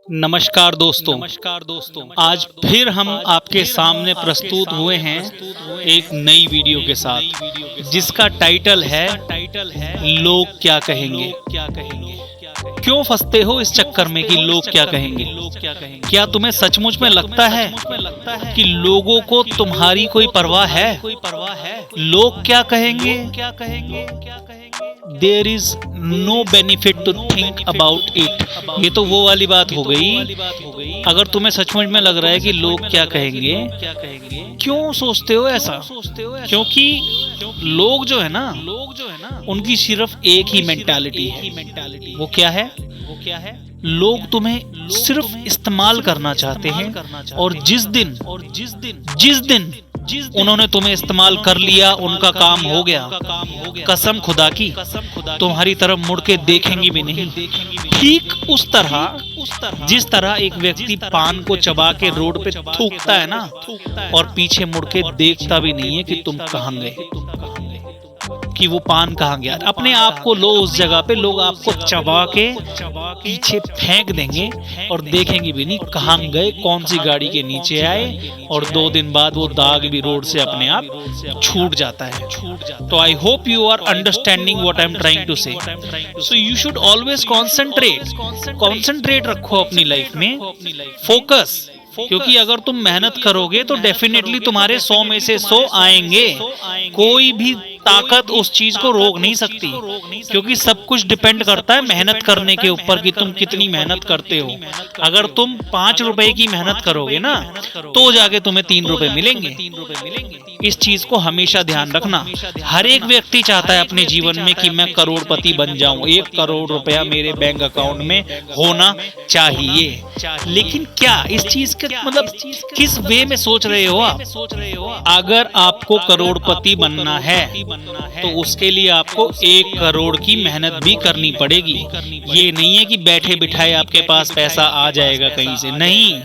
नमस्कार दोस्तों। आज फिर हम आपके सामने प्रस्तुत हुए हैं एक नई वीडियो के साथ, जिसका टाइटल है लोग क्या कहेंगे। क्यों फंसते हो इस चक्कर में कि लोग क्या कहेंगे? क्या तुम्हें सचमुच में लगता है कि लोगों को तुम्हारी कोई परवाह है? लोग क्या कहेंगे? There is no benefit to think about it. ये तो वो वाली बात हो गई। अगर तुम्हें सचमुच में लग रहा है कि लोग क्या कहेंगे, क्यों सोचते हो ऐसा? क्योंकि लोग जो है ना, उनकी सिर्फ एक ही मेंटालिटी है। वो क्या है? लोग तुम्हें सिर्फ इस्तेमाल करना चाहते हैं, और जिस दिन उन्होंने तुम्हें इस्तेमाल कर लिया, उनका काम हो गया, कसम खुदा की तुम्हारी तरफ मुड़ के देखेंगे भी नहीं। ठीक उस तरह जिस तरह एक व्यक्ति पान को चबा के रोड पे थूकता है ना, और पीछे मुड़ के देखता भी नहीं है कि तुम कहां गए, कि वो पान कहाँ गया। अपने आप को लो उस जगह पे, लोग आपको चबा के पीछे फेंक देंगे और देखेंगे भी नहीं कहाँ गए, कौन सी गाड़ी के नीचे आए, और 2 दिन बाद वो दाग भी रोड से अपने आप छूट जाता है। तो I hope you are understanding what I am trying to say. So you should always concentrate रखो अपनी लाइफ में, फोकस। क्योंकि अगर तुम मेहनत करोगे तो डेफिनेटली तुम्हारे 100 में से 100 आएंगे। कोई भी ताकत उस चीज को रोक नहीं सकती, क्योंकि सब कुछ डिपेंड करता है मेहनत करने के ऊपर कि तुम कितनी मेहनत करते हो। अगर तुम 5 रुपए की मेहनत करोगे ना, तो जाके तुम्हें 3 रुपए मिलेंगे। इस चीज को हमेशा ध्यान रखना। हर एक व्यक्ति चाहता है अपने जीवन में कि मैं करोड़पति बन जाऊं, 1 करोड़ रुपया मेरे बैंक अकाउंट में होना चाहिए। लेकिन क्या इस चीज का मतलब किस वे में सोच रहे हो आप? अगर आपको करोड़पति बनना है तो उसके लिए आपको 1 करोड़ की मेहनत भी करनी पड़ेगी। ये नहीं है कि बैठे बिठाए आपके पास पैसा आ जाएगा कहीं से, नहीं।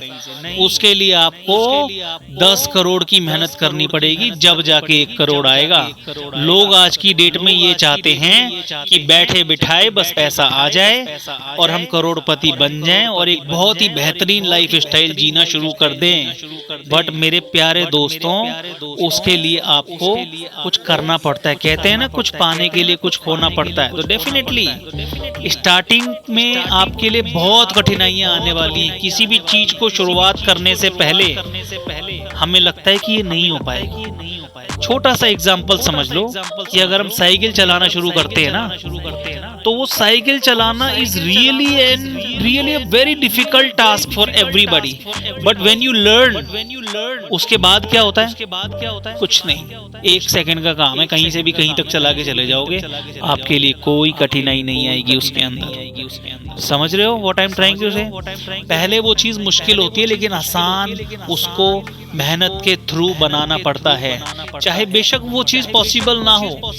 उसके लिए आपको 10 करोड़ की मेहनत करनी पड़ेगी, जब जाके 1 करोड़ आएगा। लोग आज की डेट में ये चाहते हैं कि बैठे बिठाए बस पैसा आ जाए और हम करोड़पति बन जाएं और एक बहुत ही बेहतरीन लाइफ स्टाइल जीना शुरू कर दें। बट मेरे प्यारे दोस्तों, उसके लिए आपको कुछ करना पड़ता है। कहते हैं ना, कुछ पाने के लिए कुछ खोना पड़ता है। तो डेफिनेटली स्टार्टिंग में आपके लिए बहुत कठिनाइयां आने वाली हैं। किसी भी चीज को शुरुआत करने से पहले हमें लगता है कि ये नहीं हो पाएगी। छोटा सा एग्जांपल समझ लो कि अगर हम साइकिल चलाना शुरू करते हैं ना, तो वो साइकिल चलाना is really a very difficult task for everybody. But when you learn, उसके बाद क्या होता है? कुछ नहीं, 1 सेकंड का काम है, कहीं से भी कहीं तक चला के चले जाओगे। आपके लिए कोई कठिनाई नहीं आएगी उसके अंदर। समझ रहे हो what I am trying to say? पहले वो चीज मुश्किल होती है, लेकिन आसान उसको मेहनत के थ्रू बनाना पड़ता है। चाहे बेशक वो चीज पॉसिबल ना हो,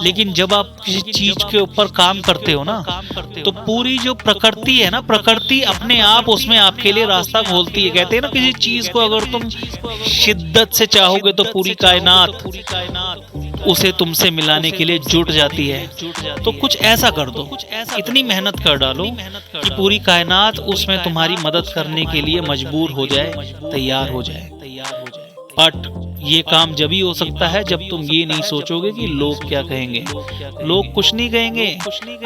लेकिन जब आप किसी चीज के ऊपर काम करते हो ना, तो पूरी जो प्रकृति है ना, प्रकृति अपने आप उसमें आपके लिए रास्ता खोलती है। कहते हैं ना, किसी चीज को अगर तुम शिद्दत से चाहोगे तो पूरी कायनात उसे तुमसे मिलाने के लिए जुट जाती है। तो कुछ ऐसा कर दो, इतनी मेहनत कर डालो कि पूरी कायनात उसमें तुम्हारी मदद करने के लिए मजबूर हो जाए, तैयार हो जाए। बट ये काम जब ही हो सकता है जब तुम ये नहीं सोचोगे कि लोग क्या कहेंगे। लोग कुछ नहीं कहेंगे।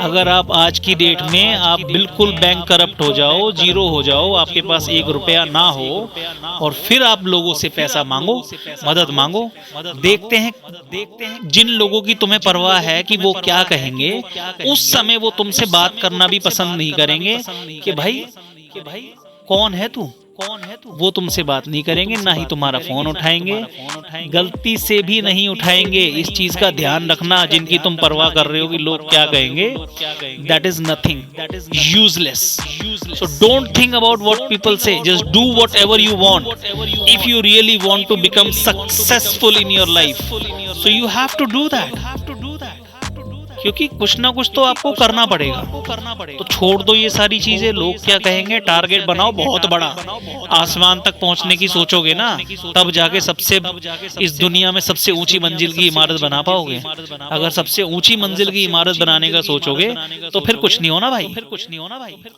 अगर आप आज की डेट में आप बिल्कुल बैंक करप्ट हो जाओ, जीरो हो जाओ, आपके पास 1 रुपया ना हो, और फिर आप लोगों से पैसा मांगो, मदद मांगो, देखते हैं जिन लोगों की तुम्हें परवाह है कि वो क्या कहेंगे, उस समय वो तुमसे बात करना भी पसंद नहीं करेंगे कि भाई कौन है तू। वो तुमसे बात नहीं करेंगे, ना ही तुम्हारा फोन उठाएंगे, गलती से भी नहीं उठाएंगे। इस चीज का ध्यान रखना, जिनकी तुम परवाह कर रहे हो कि लोग क्या कहेंगे, that is nothing, useless. So don't think about what people say, just do whatever you want. If you really want to become successful in your life, so you have to do that. क्योंकि कुछ ना कुछ तो आपको करना पड़ेगा। तो छोड़ दो ये सारी चीजें, लोग क्या कहेंगे, टारगेट बनाओ बहुत बड़ा। आसमान तक पहुंचने की सोचोगे ना, तब जाके सबसे इस दुनिया में सबसे ऊंची मंजिल की इमारत बना पाओगे। अगर सबसे ऊंची मंजिल की इमारत बनाने का सोचोगे तो फिर कुछ नहीं होना भाई,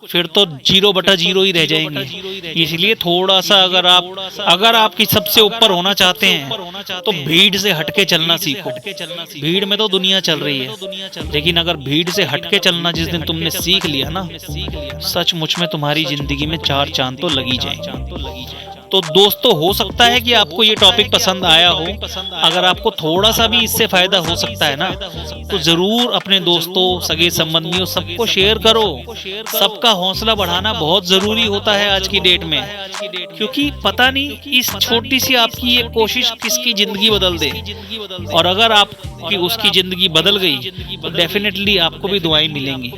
फिर तो 0/0 ही रह जाएंगे। इसलिए थोड़ा सा अगर आपकी सबसे ऊपर होना चाहते हैं तो भीड़ से हटके चलना सीखो। भीड़ में तो दुनिया चल रही है, लेकिन अगर भीड़ से हटके चलना जिस दिन तुमने सीख लिया ना, सचमुच में तुम्हारी जिंदगी में 4 चांद तो लगी जाएंगे। तो दोस्तों, हो सकता है कि आपको ये टॉपिक पसंद आया हो। अगर आपको थोड़ा सा भी इससे फायदा हो सकता है ना, तो जरूर अपने दोस्तों, सगे संबंधियों, सबको शेयर करो। सबका हौसला बढ़ाना बहुत जरूरी होता है आज की डेट में, क्योंकि पता नहीं इस छोटी सी आपकी ये कोशिश किसकी जिंदगी बदल दे। और अगर आपकी उसकी जिंदगी बदल गई तो डेफिनेटली आपको भी दुआएं मिलेंगी।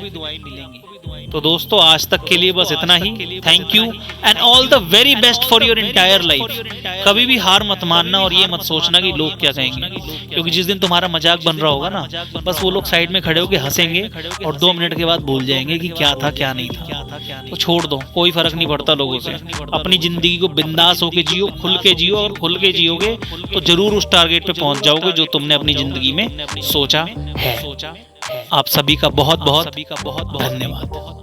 तो दोस्तों, आज तक के लिए बस इतना ही। Thank you and all the very best for your entire life. कभी भी हार मत मानना और ये मत सोचना कि लोग क्या कहेंगे, क्योंकि जिस दिन तुम्हारा मजाक बन रहा होगा ना, बस वो लोग साइड में खड़े होकर हंसेंगे और 2 मिनट के बाद भूल जाएंगे कि क्या था क्या नहीं था। तो छोड़ दो, कोई फर्क नहीं पड़ता लोगों से। अपनी जिंदगी को बिंदास होके जियो, खुल के जियो। और खुल के जियोगे तो जरूर उस टारगेट पे पहुंच जाओगे जो तुमने अपनी जिंदगी में सोचा है। आप सभी का बहुत बहुत धन्यवाद।